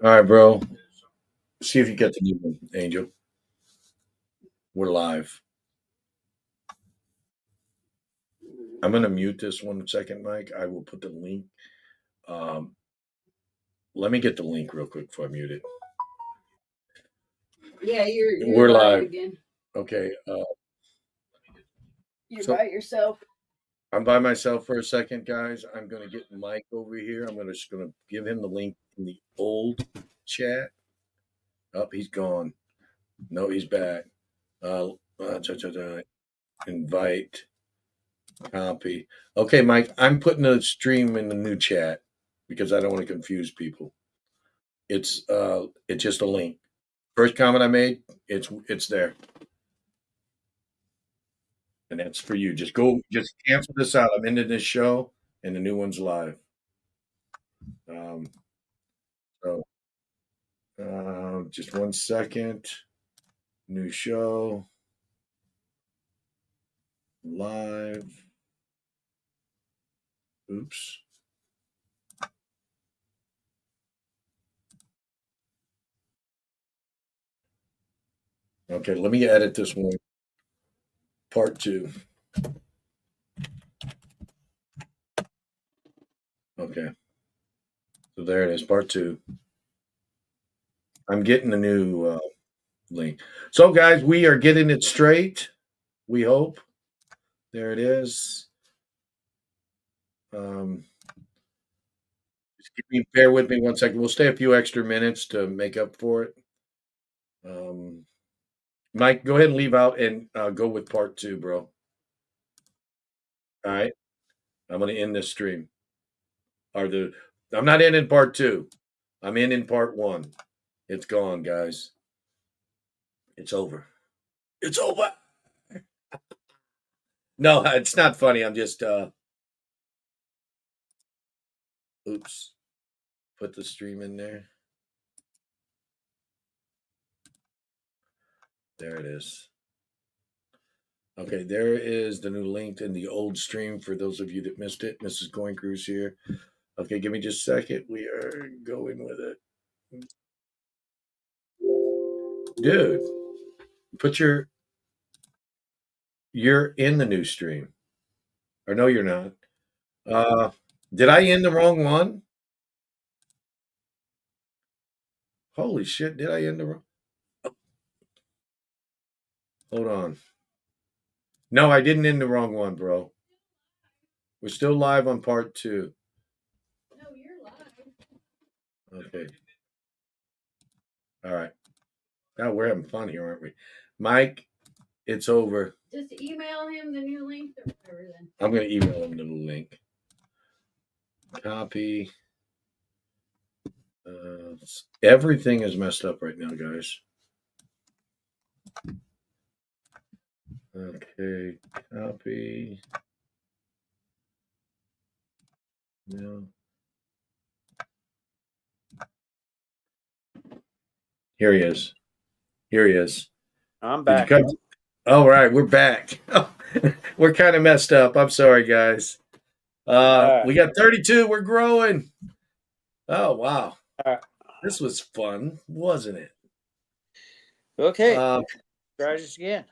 All right, bro. See if you get the new one, Angel. We're live. I'm gonna mute this 1 second, Mike. I will put the link. Um, Let me get the link real quick before I mute it. Yeah, you're We're live live. again. Okay. You're So by yourself. I'm by myself for a second, guys. I'm gonna get Mike over here. Just gonna give him the link in the old chat. Oh, he's gone. No, he's back. Invite. Copy. Okay, Mike, I'm putting the stream in the new chat because I don't want to confuse people. It's just a link. First comment I made, it's there. And that's for you. Just cancel this out. I'm into this show and the new one's live. Um so just 1 second. New show live. Oops. Okay, let me edit this one. Part two. Okay. So there it is, part two. I'm getting the new link. So, guys, we are getting it straight. We hope. There it is. Um, bear with me 1 second. We'll stay a few extra minutes to make up for it. Mike, go ahead and leave out and go with part two, bro. All right. I'm going to end this stream. I'm not ending part two. I'm in part one. It's gone, guys. It's over. It's over. No, it's not funny. I'm just oops. Put the stream in there. There it is. Okay, there is the new link in the old stream for those of you that missed it. Mrs. Going Cruise here. Okay, give me just a second. We are going with it. Dude, put you're in the new stream. Or no, you're not. Uh did I end the wrong one? Holy shit, did I end the wrong? Hold on. No, I didn't end the wrong one, bro. We're still live on part two. No, you're live. Okay. All right. Now we're having fun here, aren't we? Mike, it's over. Just email him the new link or whatever then. I'm going to email him the link. Copy. Everything is messed up right now, guys. Okay, copy. No. Here he is. Here he is. I'm Did you back. come? All right, we're back. We're kind of messed up. I'm sorry, guys. We got 32. We're growing. Oh wow, this was fun, wasn't it? Okay. Try this again.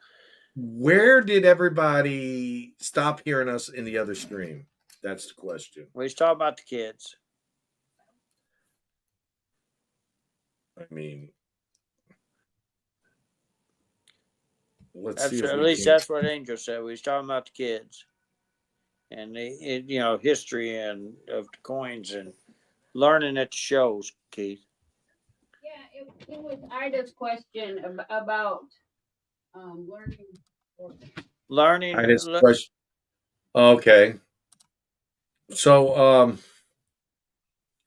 Where did everybody stop hearing us in the other stream? That's the question. We was talking about the kids. I mean, At least that's what Angel said. We was talking about the kids and the history and of the coins and learning at the shows, Keith. Yeah, it was Ida's question about learning. Learning. Ida's question. Okay. So,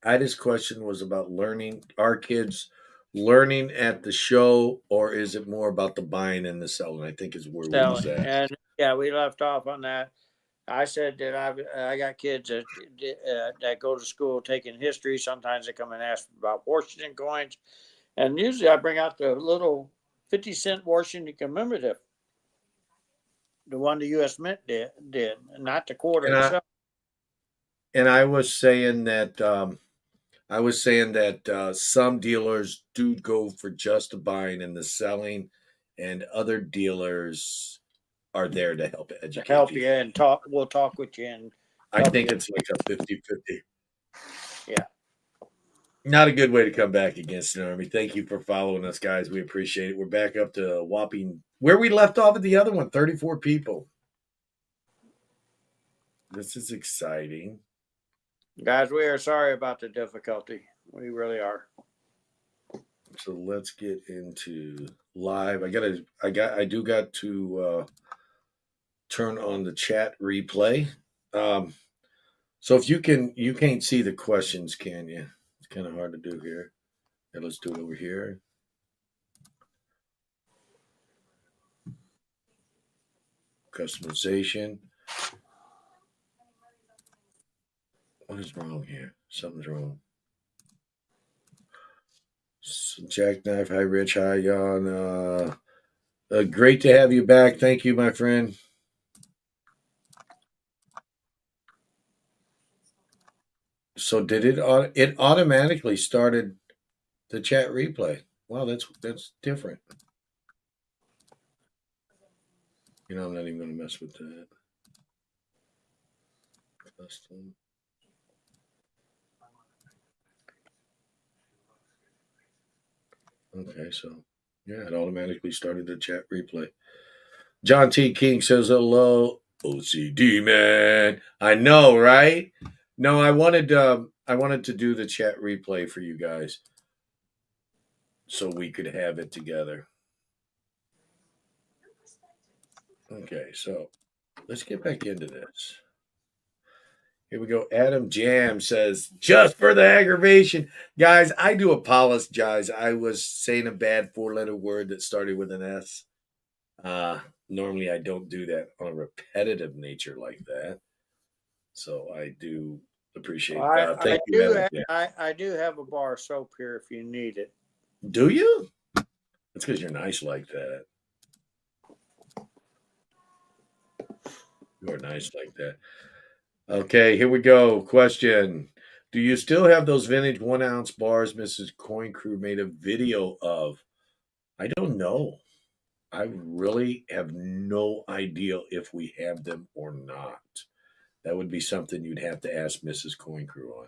Ida's question was about learning. Our kids learning at the show, or is it more about the buying and the selling? I think is where we was at. And yeah, we left off on that. I said that I got kids that go to school taking history. Sometimes they come and ask about Washington coins, and usually I bring out the little 50-cent Washington commemorative, the one the U.S. Mint did, not the quarter itself. And I was saying that I was saying that some dealers do go for just the buying and the selling, and other dealers are there to help educate Help you people. and talk. We'll talk with you and I help think you. it's like a 50-50. Yeah. Not a good way to come back against an army. Thank you for following us, guys. We appreciate it. We're back up to a whopping where we left off at the other one, 34 people. This is exciting. Guys, we are sorry about the difficulty. We really are. So let's get into live. I do got to turn on the chat replay. So if you can't see the questions, can you? It's kind of hard to do here. And let's do it over here. Customization. What is wrong here? Something's wrong. Jackknife, hi Rich, hi Jan. Great to have you back. Thank you, my friend. So did it automatically started the chat replay? Wow, that's different. You know, I'm not even going to mess with that. Custom. Okay, so yeah, it automatically started the chat replay. John T. King says hello. OCD man. I know, right? No, I wanted to do the chat replay for you guys so we could have it together. Okay, so let's get back into this. Here we go. Adam Jam says, just for the aggravation. Guys, I do apologize. I was saying a bad 4-letter word that started with an S. Normally, I don't do that on a repetitive nature like that. So I do appreciate thank you, Adam Jam. I do have a bar of soap here if you need it. Do you? That's because you're nice like that. You are nice like that. Okay, here we go. Question. Do you still have those vintage 1-ounce bars Mrs. Coin Crew made a video of? I don't know. I really have no idea if we have them or not. That would be something you'd have to ask Mrs. Coin Crew on.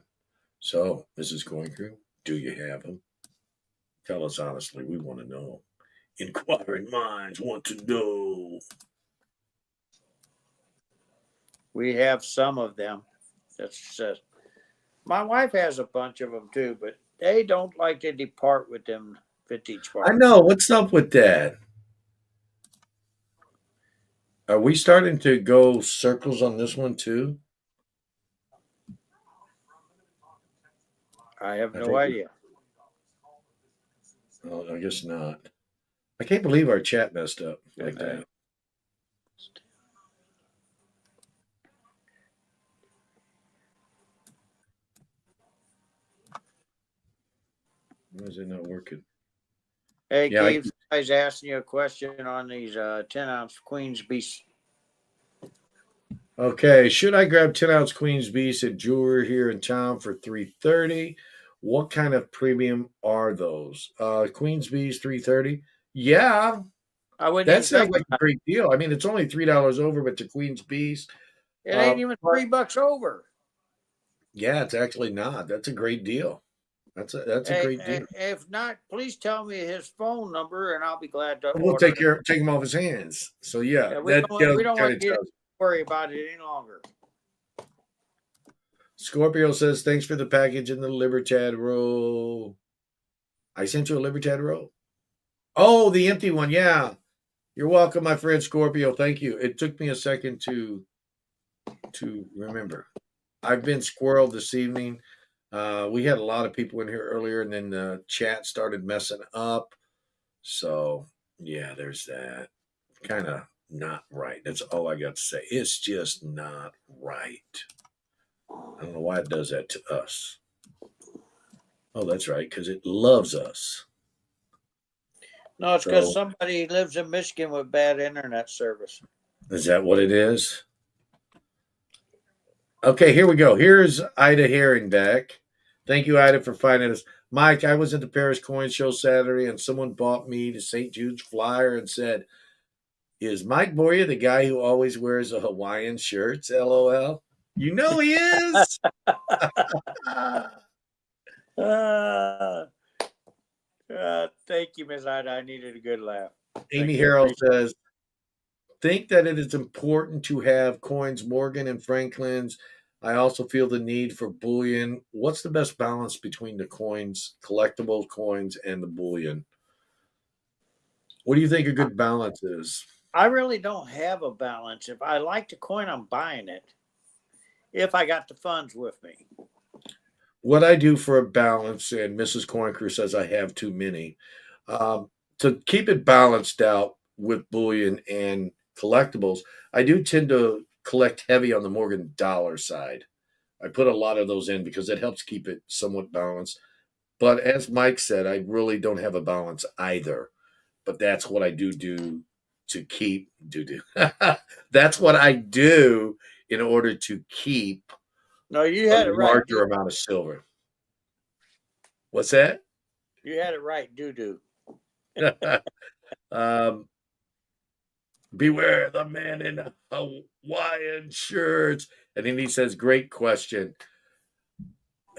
So, Mrs. Coin Crew, do you have them? Tell us honestly. We want to know. Inquiring minds want to know. We have some of them. That's my wife has a bunch of them too, but they don't like to depart with them vintage bars. I know. What's up with that? Are we starting to go circles on this one too? I have no idea. Well, I guess not. I can't believe our chat messed up like that. Why is it not working? Hey, yeah, Keith, I was asking you a question on these 10-ounce Queen's Beast. Okay, should I grab 10-ounce Queen's Beast at Jeweler here in town for $330? What kind of premium are those? Queen's Beast $330? Yeah, that sounds like a great deal. I mean, it's only $3 over, but the Queen's Beast, it ain't even $3 over. Yeah, it's actually not. That's a great deal. That's a great deal. If not, please tell me his phone number, and I'll be glad to. We'll take him off his hands. So yeah, we don't want you to worry about it any longer. Scorpio says, thanks for the package in the Libertad roll. I sent you a Libertad roll. Oh, the empty one. Yeah. You're welcome, my friend Scorpio. Thank you. It took me a second to remember. I've been squirreled this evening. We had a lot of people in here earlier, and then the chat started messing up. So, yeah, there's that. Kind of not right. That's all I got to say. It's just not right. I don't know why it does that to us. Oh, that's right, because it loves us. No, it's because somebody lives in Michigan with bad internet service. Is that what it is? Okay, here we go. Here's Ida Herringback. Thank you, Ida, for finding us. Mike, I was at the Paris Coin Show Saturday, and someone bought me the St. Jude's flyer and said, "Is Mike Boyer the guy who always wears a Hawaiian shirts?" LOL. You know he is. Uh, thank you, Miss Ida. I needed a good laugh. Thank Amy you. I Harrell appreciate says, "Think that it is important to have coins, Morgan and Franklin's. I also feel the need for bullion. What's the best balance between the coins, collectible coins, and the bullion? What do you think a it. good balance is?" I really don't have a balance. If I like the coin, I'm buying it. If I got the funds with me. What I do for a balance, and Mrs. Coincrew says I have too many, to keep it balanced out with bullion and collectibles, I do tend to collect heavy on the Morgan dollar side. I put a lot of those in because it helps keep it somewhat balanced. But as Mike said, I really don't have a balance either. But that's what I do to keep do. That's what I do in order to keep No, you a had it right. larger amount of silver. What's that? You had it right. Do. um, beware the man in Hawaiian shirts. And then he says, "Great question."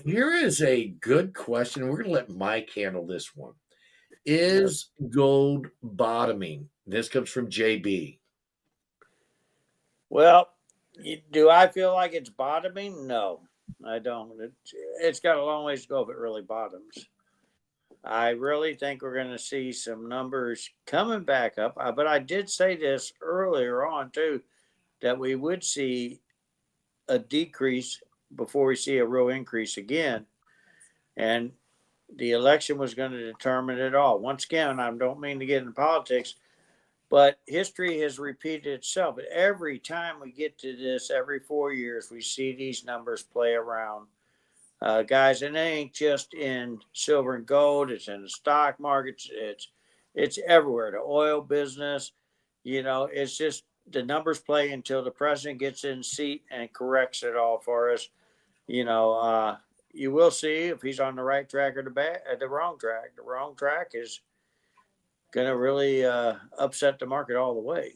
Here is a good question. We're going to let Mike handle this one. Is gold bottoming? This comes from JB. Well, do I feel like it's bottoming? No, I don't. It's got a long ways to go if it really bottoms. I really think we're going to see some numbers coming back up. But I did say this earlier on, too, that we would see a decrease before we see a real increase again. And the election was going to determine it all. Once again, I don't mean to get into politics, but history has repeated itself. Every time we get to this, every 4 years, we see these numbers play around. Guys, and it ain't just in silver and gold. It's in the stock markets. It's everywhere. The oil business, it's just the numbers play until the president gets in seat and corrects it all for us. You know, uh, you will see if he's on the right track or the wrong track. The wrong track is going to really upset the market all the way.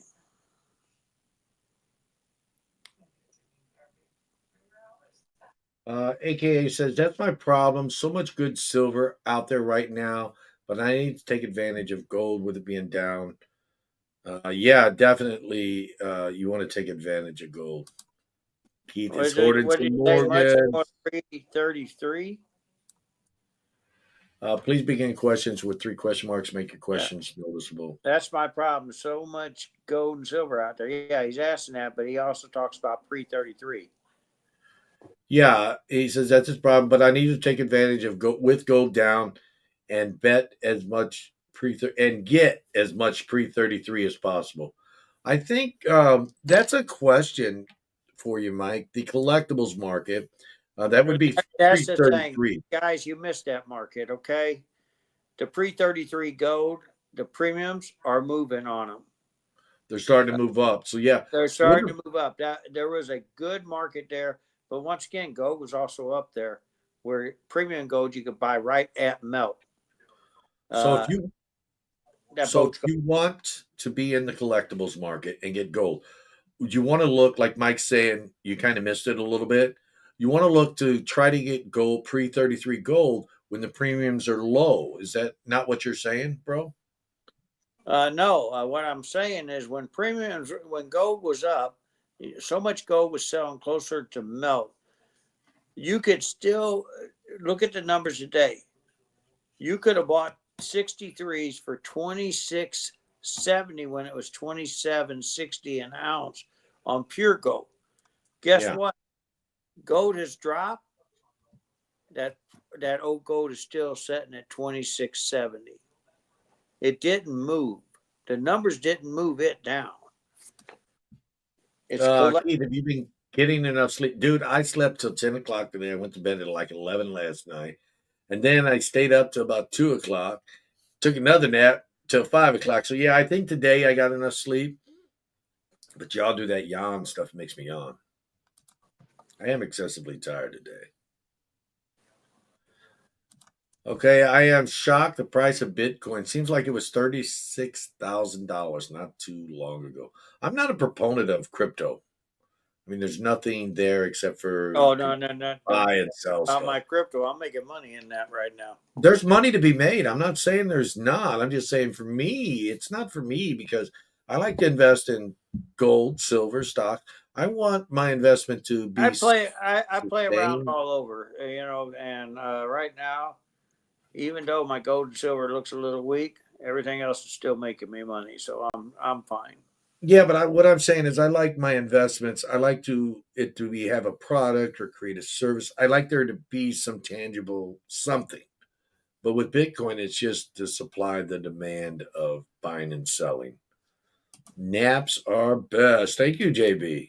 AKA says, "That's my problem. So much good silver out there right now, but I need to take advantage of gold with it being down." Yeah, definitely. You want to take advantage of gold. Keith is hoarding What did some you say, much Morgan. more 333? Please begin questions with three question marks. Make your Yeah, questions noticeable. that's my problem. So much gold and silver out there. Yeah, he's asking that, but he also talks about pre 33. Yeah, he says that's his problem, but I need to take advantage of with gold down and bet as much and get as much pre 33 as possible. I think that's a question for you, Mike. The collectibles market that would be That's pre the thing. 33. Guys, you missed that market, okay? The pre 33 gold, the premiums are moving on them. They're starting to move up. So yeah, They're wonder. starting to move up. That there was a good market there, but once again, gold was also up there, where premium gold you could buy right at melt. So Uh, that if boat's you want to be in the collectibles market and get gold, you want to look like Mike's saying you kind of missed it a little bit. You want to look to try to get gold pre 33 gold when the premiums are low. Is that not what you're saying, bro? No, what I'm saying is when gold was up, so much gold was selling closer to melt. You could still look at the numbers today. You could have bought 63s for 26.70 when it was 27.60 an ounce on pure gold. Guess Yeah. what? Gold has dropped. That that old gold is still sitting at 26.70. It didn't move. The numbers didn't move it down. It's collect. Keith, have you been getting enough sleep? Dude, I slept till 10 o'clock today. I went to bed at like 11 last night. And then I stayed up till about 2 o'clock, took another nap till 5 o'clock. So, yeah, I think today I got enough sleep. But y'all do that yawn stuff, makes me yawn. I am excessively tired today. Okay, I am shocked. The price of Bitcoin seems like it was $36,000 not too long ago. I'm not a proponent of crypto. I mean, there's nothing there except for Oh you no, can no, no! Don't buy and sell about stuff. my crypto. I'm making money in that right now. There's money to be made. I'm not saying there's not. I'm just saying for me, it's not for me because I like to invest in gold, silver, stock. I want my investment to I be play. I play around sustained. all over, and right now, even though my gold and silver looks a little weak, everything else is still making me money, so I'm fine. Yeah, but what I'm saying is I like my investments. I like to be have a product or create a service. I like there to be some tangible something. But with Bitcoin, it's just to supply the demand of buying and selling. Naps are best. Thank you, JB.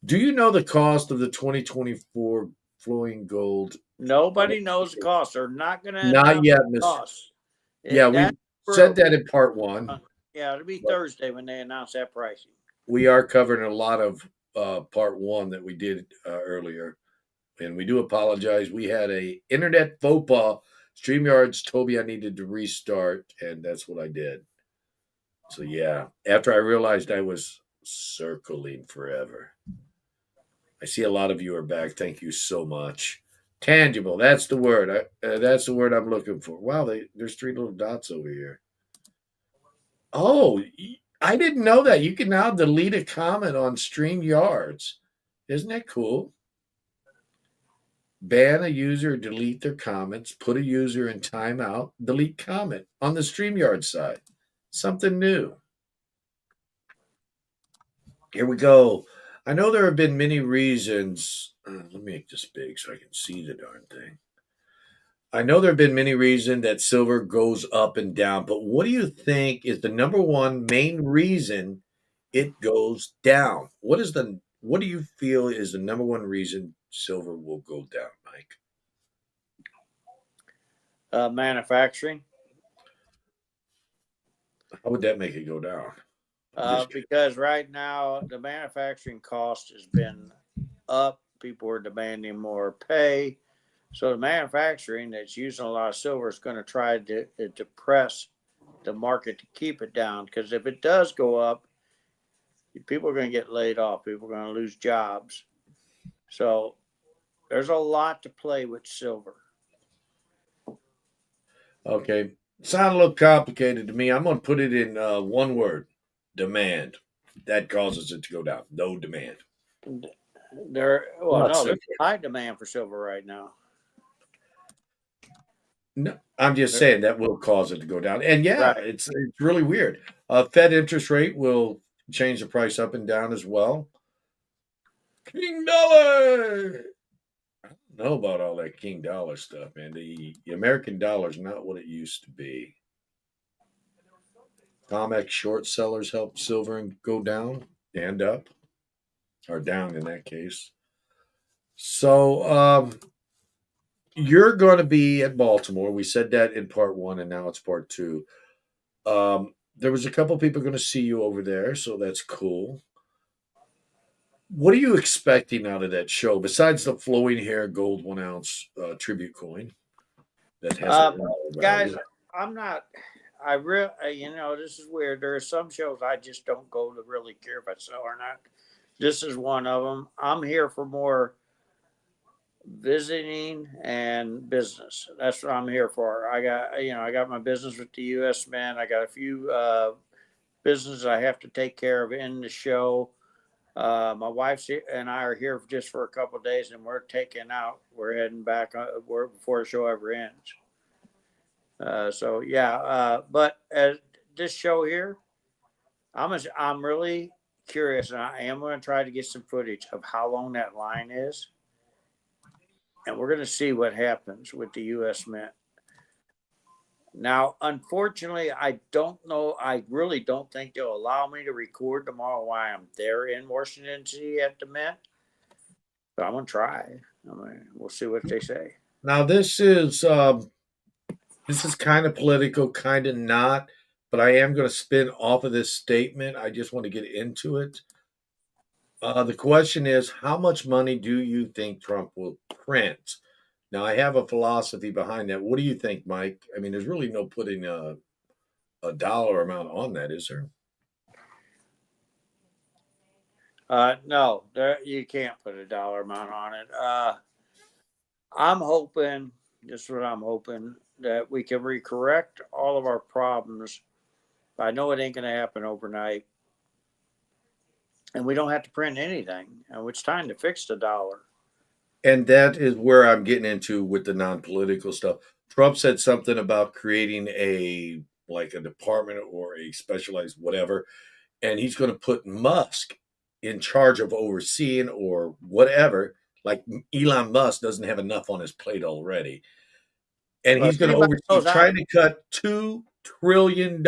Do you know the cost of the 2024 flowing gold? Nobody knows the cost. They're not going to Not announce yet, the Miss. cost. Yeah, That we said that we're in part one, yeah, it'll be but Thursday when they announce that pricing. we are covering a lot of part one that we did earlier. And we do apologize. We had a internet faux pas. StreamYards told me I needed to restart, and that's what I did. So yeah, after I realized I was circling forever. I see a lot of you are back. Thank you so much. Tangible. That's the word. That's the word I'm looking for. Wow, there's three little dots over here. Oh, I didn't know that. You can now delete a comment on StreamYards. Isn't that cool? Ban a user, delete their comments, put a user in timeout, delete comment on the StreamYard side. Something new. Here we go. I know there have been many reasons. Let me make this big so I can see the darn thing. I know there have been many reasons that silver goes up and down, but what do you think is the number one main reason it goes down? What do you feel is the number one reason silver will go down, Mike? Manufacturing, How would that make it go down? I'm just because right now the manufacturing cost has been up. People are demanding more pay. So the manufacturing that's using a lot of silver is going to try to depress the market to keep it down. Because if it does go up, people are going to get laid off. People are going to lose jobs. So there's a lot to play with silver. okay. Sound a little complicated to me. I'm going to put it in one word: demand. That causes it to go down. No demand. Well, Not no, there's simple. high demand for silver right now. No, I'm just There- saying that will cause it to go down. And yeah, Right. it's really weird. Fed interest rate will change the price up and down as well. King dollar. I don't know about all that king dollar stuff, man. The American dollar is not what it used to be. COMEX short sellers help silver and go down and up, or down in that case. So you're going to be at Baltimore. We said that in part one, and now it's part two. There was a couple people going to see you over there, so that's cool. What are you expecting out of that show besides the flowing hair gold 1 ounce tribute coin that has a Um, dollar guys, value? I'm not. I real. This is weird. There are some shows I just don't go to really care if I sell or not. This is one of them. I'm here for more visiting and business. That's what I'm here for. I got my business with the U.S. Mint. I got a few businesses I have to take care of in the show. My wife and I are here just for a couple of days, and we're taking out. We're heading back before the show ever ends. So yeah, but this show here, I'm really curious, and I am going to try to get some footage of how long that line is, and we're going to see what happens with the U.S. Mint. Now, unfortunately, I don't know. I really don't think they'll allow me to record tomorrow while I'm there in Washington D.C. at the Mint. But I'm gonna try. We'll see what they say. Now this is kind of political, kind of not, but I am going to spin off of this statement. I just want to get into it. The question is, how much money do you think Trump will print? Now, I have a philosophy behind that. What do you think, Mike? I mean, there's really no putting a dollar amount on that, is there? No, there you can't put a dollar amount on it. I'm hoping, just what I'm hoping, that we can recorrect all of our problems. I know it ain't going to happen overnight, and we don't have to print anything. And it's time to fix the dollar. And that is where I'm getting into with the non-political stuff. Trump said something about creating a like a department or a specialized whatever, and he's going to put Musk in charge of overseeing or whatever. Like Elon Musk doesn't have enough on his plate already, and Well, he's if going to anybody oversee knows how, trying to cut $2 trillion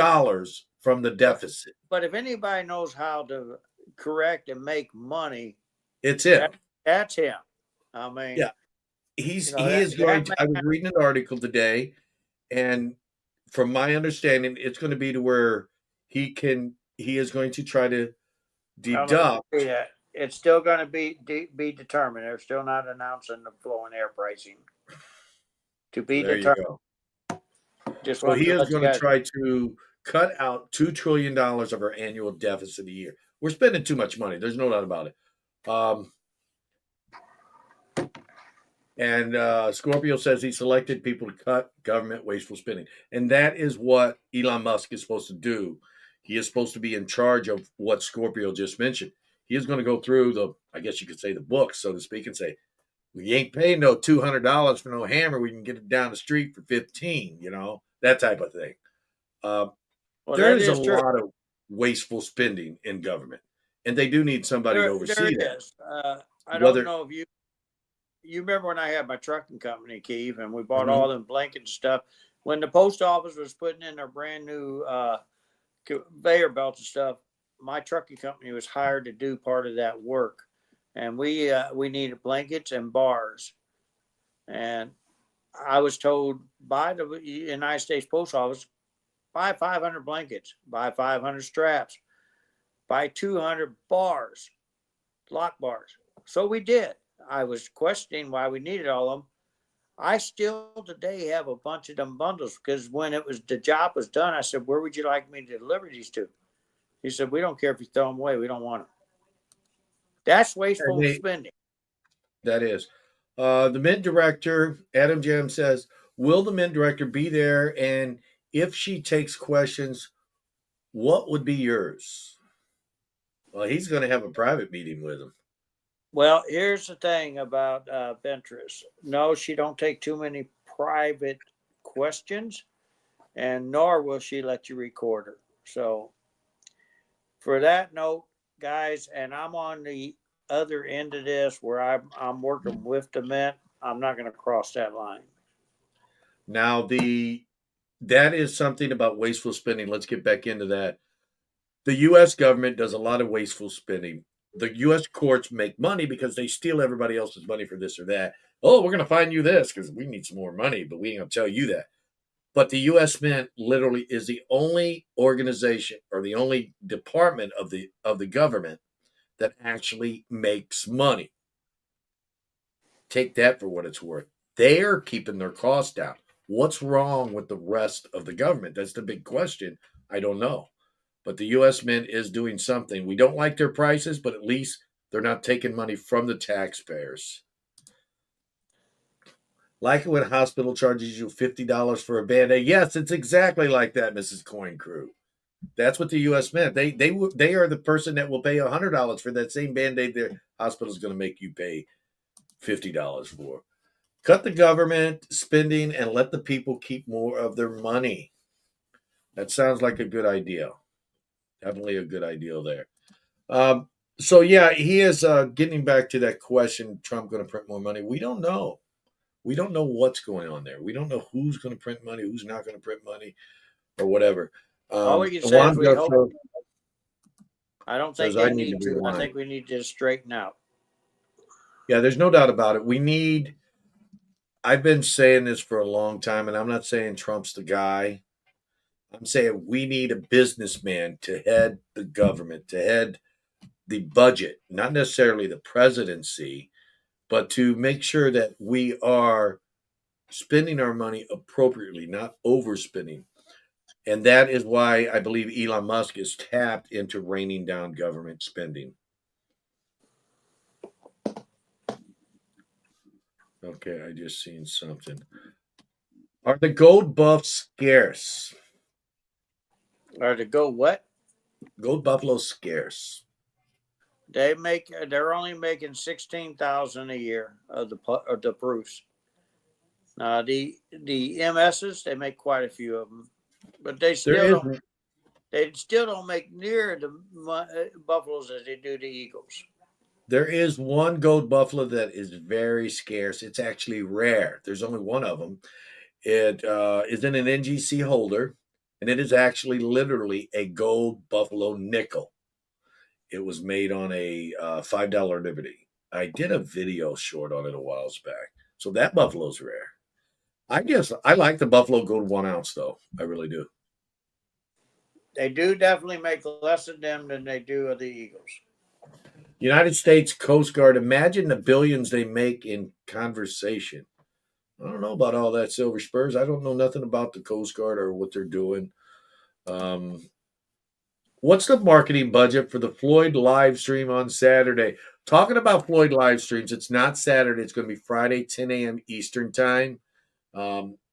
from the but, deficit. but if anybody knows how to correct and make money, It's that, him. that's him. I mean, Yeah, you know he that is going that to. I was man. reading an article today, and from my understanding, it's going to be to where he is going to try to Well, let me tell you deduct. that it's still going to be determined. They're still not announcing the flow and air pricing to be There you determined. go. Just So he wanted to is let you going to guys. try to cut out $2 trillion of our annual deficit a year. We're spending too much money. There's no doubt about it. Um, and Scorpio says he selected people to cut government wasteful spending, and that is what Elon Musk is supposed to do. He is supposed to be in charge of what Scorpio just mentioned. He is going to go through the, I guess you could say, the books, so to speak, and say, we ain't paying no $200 for no hammer. We can get it down the street for 15. That type of thing. Uh, Well, there that is a is true. lot of wasteful spending in government, and they do need somebody to There oversee that. is. I don't Whether know if you remember when I had my trucking company, Keith, and we bought Mhm. all them blankets and stuff. When the post office was putting in their brand new conveyor belts and stuff, my trucking company was hired to do part of that work, and we needed blankets and bars. And I was told by the United States Post Office, buy 500 blankets, buy 500 straps, buy 200 bars, lock bars. So we did. I was questioning why we needed all of them. I still today have a bunch of them bundles because when the job was done, I said, "Where would you like me to deliver these to?" He said, "We don't care if you throw them away. We don't want them." That's and wasteful they spending. that is the mint director Adam Jam says, "Will the mint director be there? And if she takes questions, what would be yours?" Well, he's going to have a private meeting with him. Well, here's the thing about Ventress. No, she don't take too many private questions, and nor will she let you record her. So, for that note, guys, and I'm on the other end of this where I'm working with the mint. I'm not going to cross that line. Now, that is something about wasteful spending. Let's get back into that. The U.S. government does a lot of wasteful spending. The U.S. courts make money because they steal everybody else's money for this or that. Oh, we're going to fine you this because we need some more money, but we ain't going to tell you that. But the U.S. Mint literally is the only organization or the only department of the government that actually makes money. Take that for what it's worth. They're keeping their costs down. What's wrong with the rest of the government? That's the big question. I don't know. But the U.S. Mint is doing something. We don't like their prices, but at least they're not taking money from the taxpayers. Like it when a hospital charges you $50 for a band-aid. Yes, it's exactly like that, Mrs. Coin Crew. That's what the U.S. Mint. They are the person that will pay $100 for that same band-aid the hospital's going to make you pay $50 for. Cut the government spending and let the people keep more of their money. That sounds like a good idea. Definitely a good idea there. So yeah, he is getting back to that question. Trump going to print more money? We don't know. We don't know what's going on there. We don't know who's going to print money, who's not going to print money, or whatever. All we can say is Juan we hope. Joshua I don't says, think "I they need to need to. I rewind." think we need to straighten out. Yeah, there's no doubt about it. We need. I've been saying this for a long time, and I'm not saying Trump's the guy. I'm saying we need a businessman to head the government, to head the budget, not necessarily the presidency, but to make sure that we are spending our money appropriately, not overspending. And that is why I believe Elon Musk is tapped into reining down government spending. Okay, I just seen something. Are the gold buffs scarce? Or to go what? Gold buffalo scarce. They're only making 16,000 a year of the proofs. The MSs, they make quite a few of them, but There is they still don't make near the buffaloes as they do the eagles. there is one gold buffalo that is very scarce. It's actually rare. There's only one of them. It is in an NGC holder, and it is actually literally a gold buffalo nickel. It was made on a $5 Liberty. I did a video short on it a while back. So that buffalo's rare. I guess I like the buffalo gold 1 ounce though. I really do. They do definitely make less of them than they do of the eagles. United States Coast Guard, imagine the billions they make in conversation. I don't know about all that, Silver Spurs. I don't know nothing about the Coast Guard or what they're doing. Um, what's the marketing budget for the Floyd live stream on Saturday? Talking about Floyd live streams, it's not Saturday. It's going to be Friday, 10 a.m. Eastern time.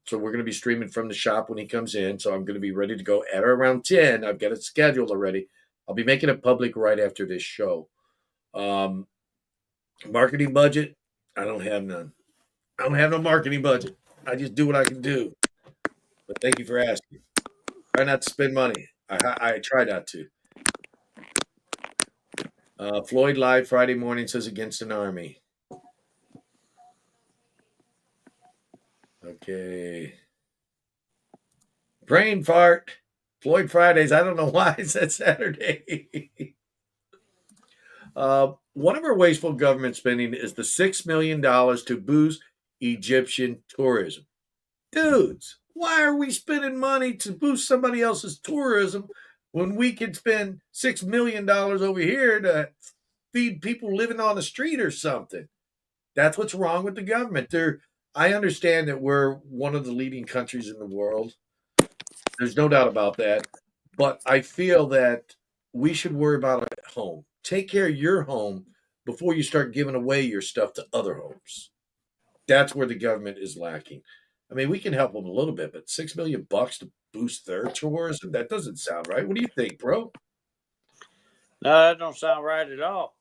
So we're going to be streaming from the shop when he comes in. So I'm going to be ready to go at around 10. I've got it scheduled already. I'll be making it public right after this show. Marketing budget, I don't have none. I don't have no marketing budget. I just do what I can do. But thank you for asking. Try not to spend money. I try not to. Floyd live Friday morning says against an army. Okay. Brain fart. Floyd Fridays. I don't know why I said Saturday. One of our wasteful government spending is the $6 million to boost Egyptian tourism. Dudes, why are we spending money to boost somebody else's tourism when we can spend $6 million over here to feed people living on the street or something? That's what's wrong with the government. I understand that we're one of the leading countries in the world. There's no doubt about that. But I feel that we should worry about it at home. Take care of your home before you start giving away your stuff to other homes. That's where the government is lacking. I mean, we can help them a little bit, but $6 million to boost their tourism, that doesn't sound right. What do you think, bro? No, that don't sound right at all.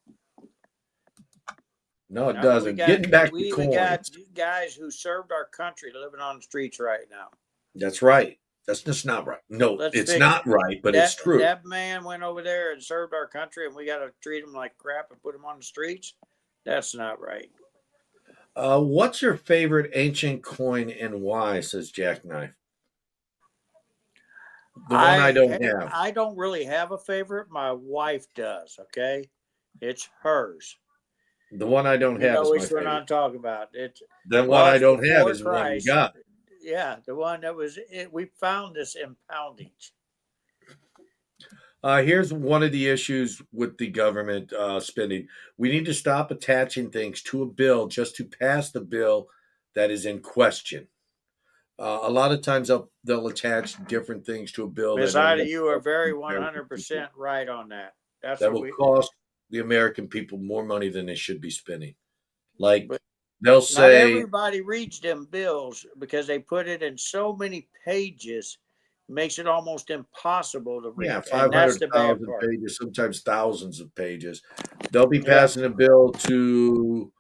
No, it doesn't. Getting back to we coins. got guys who served our country living on the streets right now. That's right. That's just not right. No, it's not right, but it's true. That man went over there and served our country, and we got to treat him like crap and put him on the streets. That's not right. What's your favorite ancient coin and why? Says Jackknife. The one I don't have. I don't really have a favorite. My wife does. Okay, it's hers. The one I don't have is my favorite. We're not talking about it. The one I don't have is the one you got. Yeah, the one that was it. We found this in poundage. Here's one of the issues with the government spending. We need to stop attaching things to a bill just to pass the bill that is in question. A lot of times they'll attach different things to a bill. Ms. Ida, you are very 100% right on that. That will cost the American people more money than they should be spending. They'll say not everybody reads them bills because they put it in so many pages. Makes it almost impossible to read. Yeah, 500,000 pages, sometimes thousands of pages. They'll be passing a bill to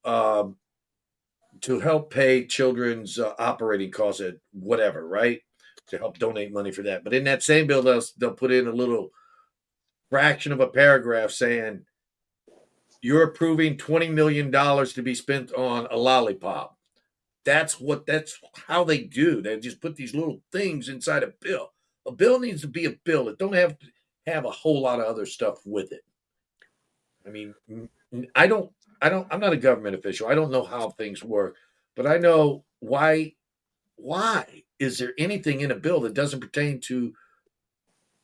help pay children's operating costs at whatever, right? To help donate money for that. But in that same bill, they'll put in a little fraction of a paragraph saying you're approving $20 million to be spent on a lollipop. That's how they do. They just put these little things inside a bill. A bill needs to be a bill. It don't have to have a whole lot of other stuff with it. I mean, I'm not a government official. I don't know how things work, but I know why is there anything in a bill that doesn't pertain to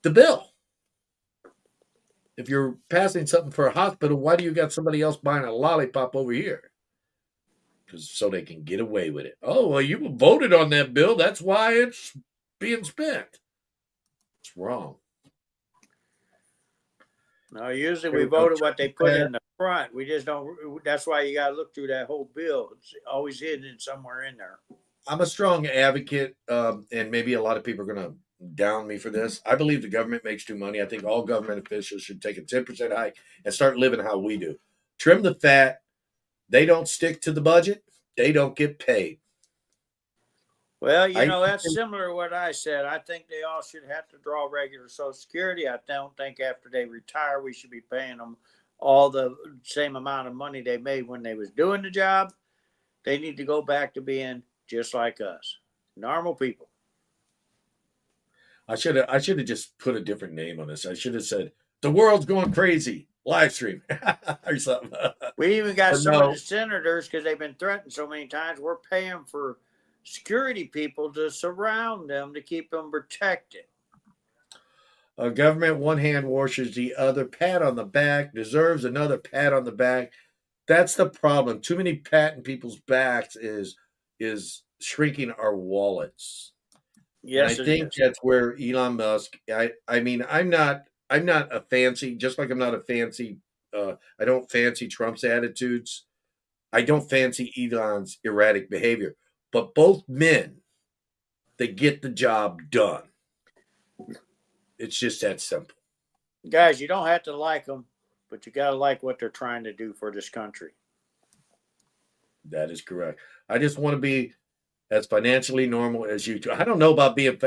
the bill? If you're passing something for a hospital, why do you got somebody else buying a lollipop over here? so they can get away with it. Oh, well, you voted on that bill. That's why it's being spent. It's wrong. No, usually Here we we go. voted what they put in the front. We just don't. That's why you got to look through that whole bill. It's always hidden somewhere in there. I'm a strong advocate, and maybe a lot of people are going to down me for this. I believe the government makes too money. I think all government officials should take a 10% hike and start living how we do. Trim the fat. They don't stick to the budget. They don't get paid. Well, that's similar to what I said. I think they all should have to draw regular Social Security. I don't think after they retire, we should be paying them all the same amount of money they made when they was doing the job. They need to go back to being just like us, normal people. I should have just put a different name on this. I should have said the world's going crazy live stream or something. We even got some of the senators, because they've been threatened so many times. We're paying for security people to surround them to keep them protected. A government one hand washes the other. Pat on the back deserves another pat on the back. That's the problem. Too many patting people's backs is shrinking our wallets. Yes, and I think that's where Elon Musk. I mean, I'm not a fancy. Just like I'm not a fancy. I don't fancy Trump's attitudes. I don't fancy Elon's erratic behavior. But both men, they get the job done. It's just that simple. Guys, you don't have to like them, but you got to like what they're trying to do for this country. That is correct. I just want to be as financially normal as you do. I don't know about being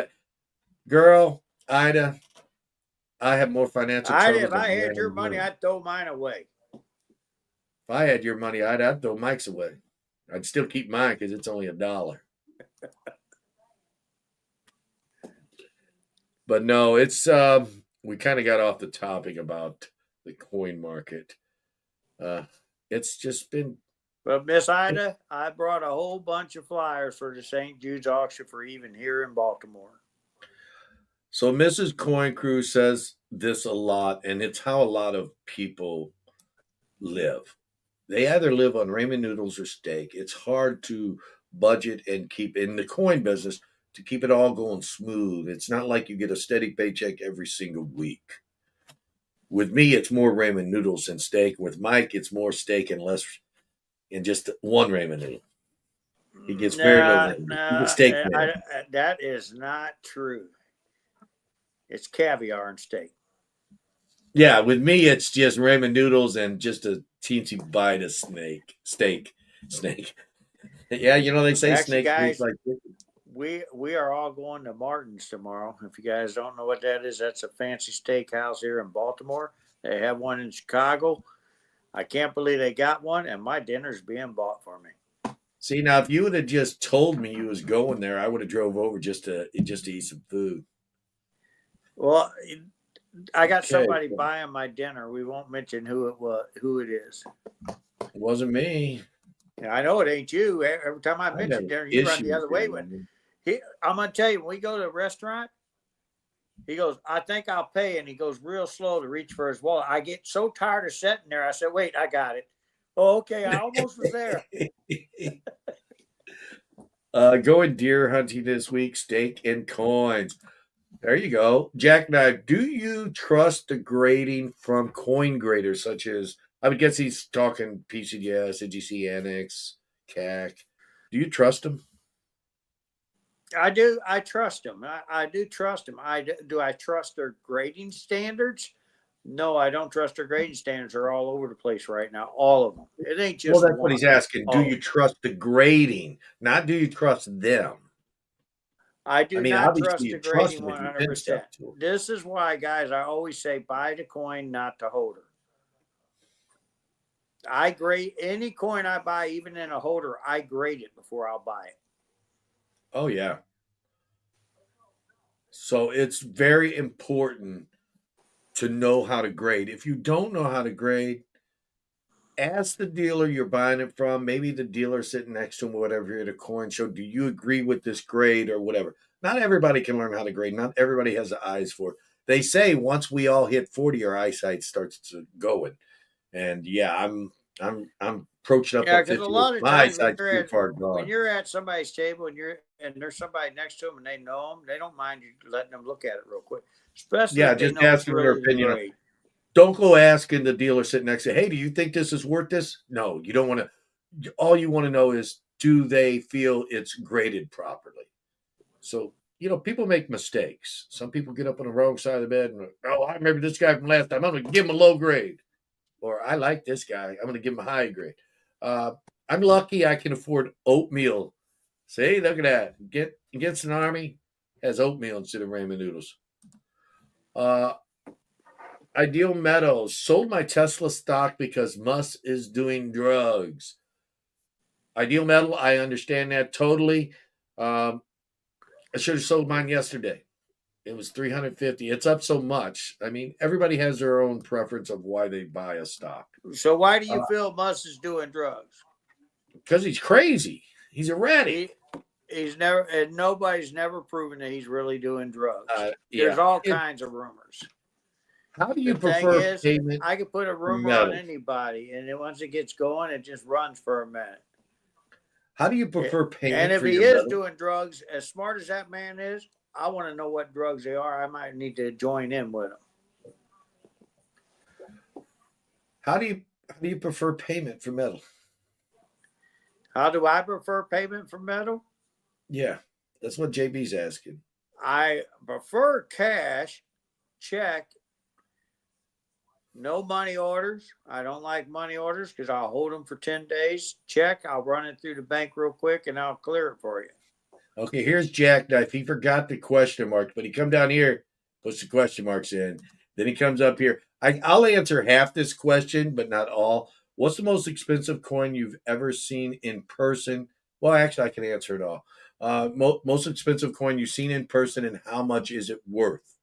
girl, Ida. I have more financial trouble. If I had your money, I'd throw mine away. If I had your money, I'd throw Mike's away. I'd still keep mine because it's only $1. But no, it's we kind of got off the topic about the coin market. It's just been. But Miss Ida, I brought a whole bunch of flyers for the St. Jude's auction for even here in Baltimore. So Mrs. Coin Crew says this a lot, and it's how a lot of people live. They either live on ramen noodles or steak. It's hard to budget and keep in the coin business to keep it all going smooth. It's not like you get a steady paycheck every single week. With me, it's more ramen noodles than steak. With Mike, it's more steak and less, and just one ramen noodle. He gets very little steak. That is not true. It's caviar and steak. Yeah, with me, it's just ramen noodles and just a teensy bite of steak. Yeah, they say actually, snake. Guys, like we are all going to Martin's tomorrow. If you guys don't know what that is, that's a fancy steakhouse here in Baltimore. They have one in Chicago. I can't believe they got one, and my dinner's being bought for me. See, now if you would have just told me you was going there, I would have drove over just to eat some food. Well, I got somebody buying my dinner. We won't mention who it is. It wasn't me. Yeah, I know it ain't you. Every time I mention dinner, you run the other way. I'm going to tell you, when we go to a restaurant, he goes, I think I'll pay. And he goes real slow to reach for his wallet. I get so tired of sitting there. I said, wait, I got it. Oh, okay. I almost was there. Going deer hunting this week, steak and coins. There you go. Jackknife, do you trust the grading from coin graders such as, I would guess he's talking PCDS, NGC Annex, CAC. Do you trust them? I do. I trust them. I do trust them. Do I trust their grading standards? No, I don't trust their grading standards. They're all over the place right now. All of them. It ain't just that's what he's asking. Do you trust the grading? Not do you trust them? I do not trust the grading 100%. This is why, guys, I always say buy the coin, not the holder. I grade any coin I buy, even in a holder, I grade it before I'll buy it. Oh, yeah. So it's very important to know how to grade. If you don't know how to grade, ask the dealer you're buying it from, maybe the dealer sitting next to him, whatever, you're at a coin show. Do you agree with this grade or whatever? Not everybody can learn how to grade. Not everybody has the eyes for it. They say once we all hit 40, our eyesight starts to going. And yeah, I'm approaching up Yeah, on because 50. a lot of My times eyesight's too far when gone. you're at somebody's table and there's somebody next to them and they know them, they don't mind you letting them look at it real quick, especially Yeah, if they just know it's asking their really opinion. great. Don't go asking the dealer sitting next to you, hey, do you think this is worth this? No, you don't want to. All you want to know is, do they feel it's graded properly? So, people make mistakes. Some people get up on the wrong side of the bed and, oh, I remember this guy from last time. I'm going to give him a low grade. Or I like this guy. I'm going to give him a high grade. Uh, I'm lucky I can afford oatmeal. Say, look at that. Gets an army, has oatmeal instead of ramen noodles. Ideal Metals sold my Tesla stock because Musk is doing drugs. Ideal Metal, I understand that totally. Um, I should have sold mine yesterday. It was 350. It's up so much. I mean, everybody has their own preference of why they buy a stock. So why do you feel Musk is doing drugs? Because he's crazy. He's erratic. He's never, and nobody's never proven that he's really doing drugs. There's Yeah. all kinds of rumors. How do The you thing prefer is, payment I could put a for rumor on metals? anybody, and then once it gets going, it just runs for a minute. How do you And prefer payment if for he your is metal? doing drugs, as smart as that man is, I want to know what drugs they are. I might need to join in with him. How do you prefer payment for metal? How do I prefer payment for metal? Yeah, that's what JB's asking. I prefer cash, check, no money orders. I don't like money orders because I'll hold them for 10 days. Check, I'll run it through the bank real quick and I'll clear it for you. Okay, here's Jackknife. He forgot the question mark, but he come down here, puts the question marks in. Then he comes up here. I'll answer half this question, but not all. What's the most expensive coin you've ever seen in person? Well, actually, I can answer it all. Most expensive coin you've seen in person, and how much is it worth?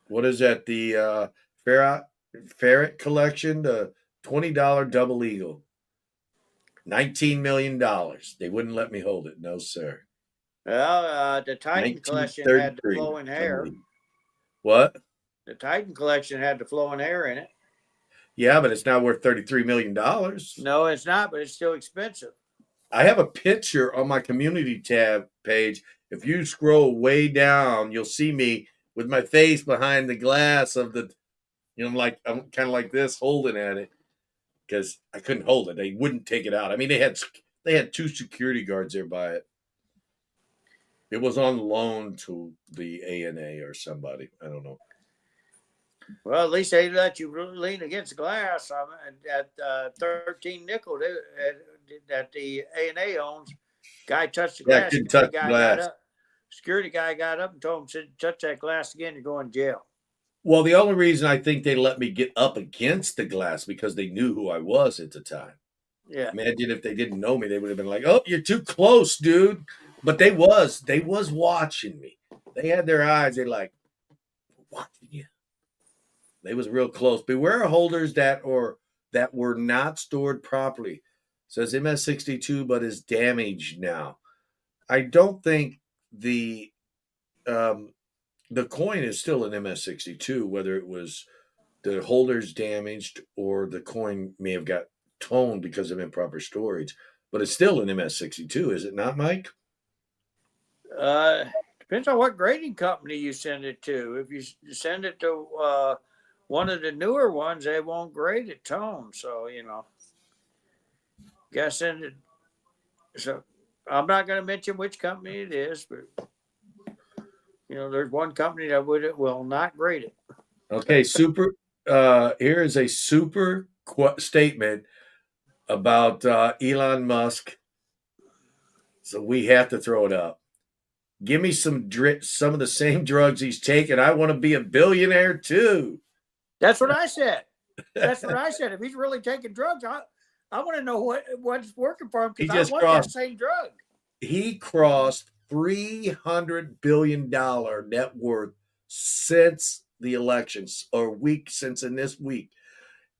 What is that? The Ferret collection, the $20 double eagle, $19 million. They wouldn't let me hold it. No, sir. Well, the Titan collection had the 1933. flowing hair. What? The Titan collection had the flowing hair in it. Yeah, but it's not worth $33 million. No, it's not, but it's still expensive. I have a picture on my community tab page. If you scroll way down, you'll see me with my face behind the glass of the, I'm kind of like this holding at it because I couldn't hold it. They wouldn't take it out. I mean, they had two security guards there by it. It was on loan to the ANA or somebody. I don't know. Well, at least they let you lean against the glass. At 13 nickel that the A&A owns, guy touched the Yeah, I glass. couldn't touch the Guy got glass. up. Security guy got up and told him, said, touch that glass again, you're going to jail. Well, the only reason I think they let me get up against the glass because they knew who I was at the time. Yeah. Imagine if they didn't know me, they would have been like, "Oh, you're too close, dude." But they was watching me. They had their eyes. They like watching you. They was real close. Beware of holders that were not stored properly. It says MS62, but is damaged now. I don't think um, the coin is still an MS62, whether it was the holder's damaged or the coin may have got toned because of improper storage. But it's still an MS62, is it not, Mike? Depends on what grading company you send it to. If you send it to one of the newer ones, they won't grade it tone. So, you got to send it. So I'm not going to mention which company it is, but there's one company that will not grade it. Okay, super. Here is a super statement about Elon Musk. So we have to throw it up. Give me some of the same drugs he's taking. I want to be a billionaire too. That's what I said. That's what I said. If he's really taking drugs, I want to know what's working for him because I want that same drug. He crossed $300 billion net worth since the elections, or since in this week.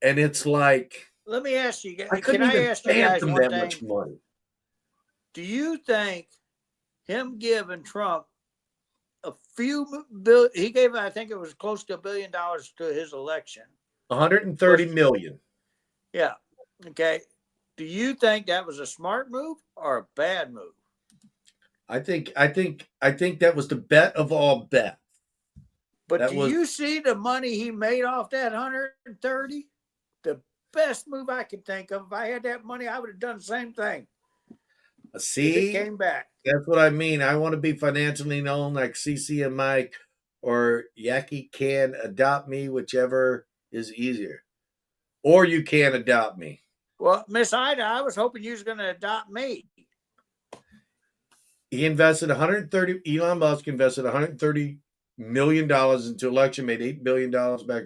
And it's like, let me ask you, can I ask you guys one that thing? much money? Do you think him giving Trump a few billion, he gave, I think it was close to $1 billion to his election. 130 million. Yeah. Okay. Do you think that was a smart move or a bad move? I think that was the bet of all bets. But That do was you see the money he made off that 130? The best move I could think of. If I had that money, I would have done the same thing. If it see. came back. That's what I mean. I want to be financially known like CC and Mike, or Yaki can adopt me, whichever is easier. Or you can adopt me. Well, Miss Ida, I was hoping you was going to adopt me. He invested 130. Elon Musk invested 130 million dollars into election, made $8 billion back.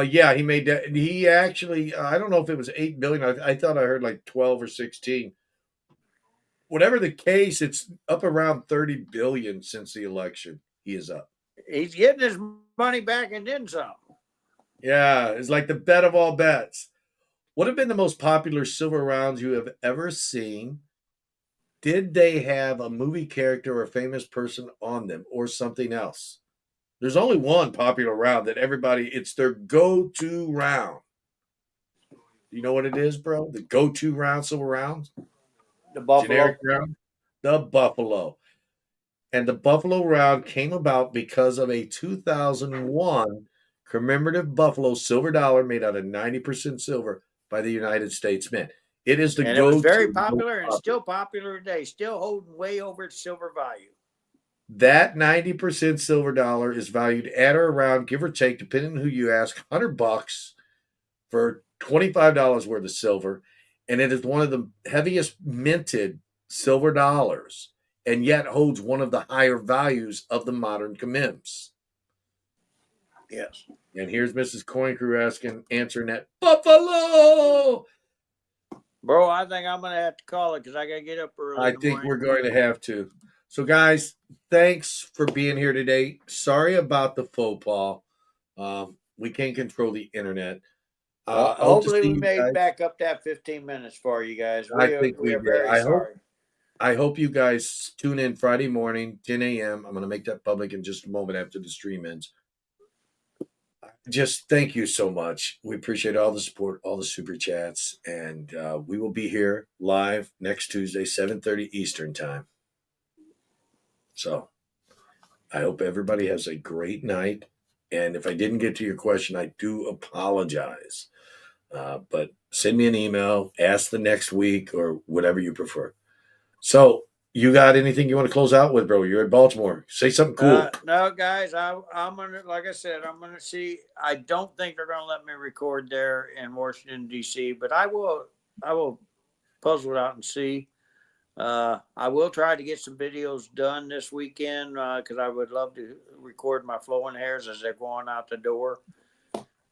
Yeah, he made that. He actually, I don't know if it was 8 billion. I thought I heard like 12 or 16. Whatever the case, it's up around 30 billion since the election. He is up. He's getting his money back and then some. Yeah, it's like the bet of all bets. What have been the most popular silver rounds you have ever seen? Did they have a movie character or a famous person on them or something else? There's only one popular round that everybody, it's their go-to round. You know what it is, bro? The go-to round, silver round, The Buffalo. generic round, the Buffalo. And the Buffalo round came about because of a 2001 commemorative Buffalo silver dollar made out of 90% silver by the United States Mint. It is the And it was go-to. very popular and still popular today, still holding way over its silver value. That 90% silver dollar is valued at or around, give or take, depending on who you ask, $100 for $25 worth of silver. And it is one of the heaviest minted silver dollars, and yet holds one of the higher values of the modern commems. Yes. And here's Mrs. Coin Crew answering that Buffalo. Bro, I think I'm going to have to call it because I got to get up early. I think we're going to have to. So, guys, thanks for being here today. Sorry about the faux pas. We can't control the internet. Hopefully, we made back up that 15 minutes for you guys. I think we we are did. very sorry. I hope you guys tune in Friday morning, 10 a.m. I'm going to make that public in just a moment after the stream ends. Just thank you so much. We appreciate all the support, all the super chats, and we will be here live next Tuesday, 7:30 Eastern time. So I hope everybody has a great night. And if I didn't get to your question, I do apologize. But send me an email, ask the next week, or whatever you prefer. So, you got anything you want to close out with, bro? You're in Baltimore. Say something cool. No, guys, I'm gonna, like I said, I'm gonna see. I don't think they're gonna let me record there in Washington D.C., but I will puzzle it out and see. I will try to get some videos done this weekend because I would love to record my flowing hairs as they're going out the door.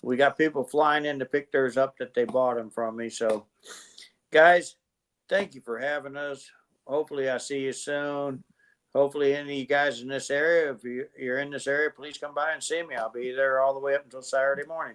We got people flying in to pick theirs up that they bought them from me. So, guys, thank you for having us. Hopefully, I see you soon. Hopefully, any of you guys in this area, if you're in this area, please come by and see me. I'll be there all the way up until Saturday morning.